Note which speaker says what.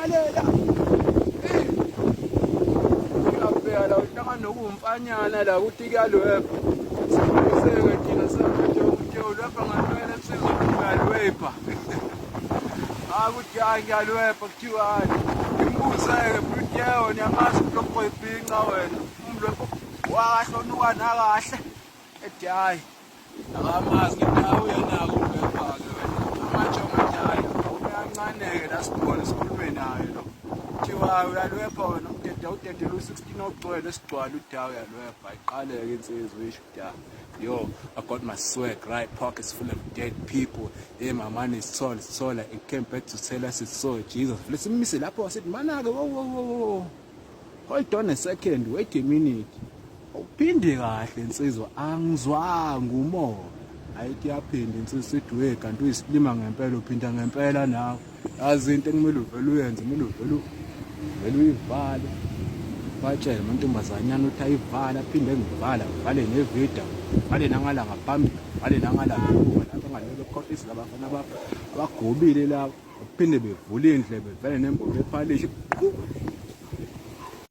Speaker 1: lalela uyabheka la uhlangana nokumfanyana la ukuthi kuyalwebha siseke thina sakuthi lapha ngantwela sizokuyalwebha akuthi hayi ngiyalwebha kuthiwani imbuzeke butyewo nyamazi lokho ibhinqa wena umlwebha wakahlonukwa nakahle ethi hayi akamazi ngindawo uyanako ulwebha-ke wena amajomanyaya uyancaneke la sibone sikhulume naye lo kuthiwa uyalwebha wena udedela u-16 ogcwele esigcwala uthi hayi uyalwebha ayiqaleke insizwa isho ukuthi yo, I got my swag, right? Pockets full of dead people. Hey, my money is tall, it's taller. It came back to tell us it's so Jesus. Listen, Missy Lapo, I said, man, whoa. Hold on a second, wait a minute. Uphinde kahle insizwa angizwanga umoya. Ayithi yaphinde insizwa sithi we kanti uyisilima ngempela uphinda ngempela nawe. Yazi into ekumele uvele uyenze, kumele uvele uyivale. Batshela amantombazanyana uthi ayivala aphinde ngivala vale nevida vale nangala ngaphambili vale nangala ngemuva lapha ngalelo khohlisi labafana abagobile la baphinde bevule indlebe vele nembobo ephalishi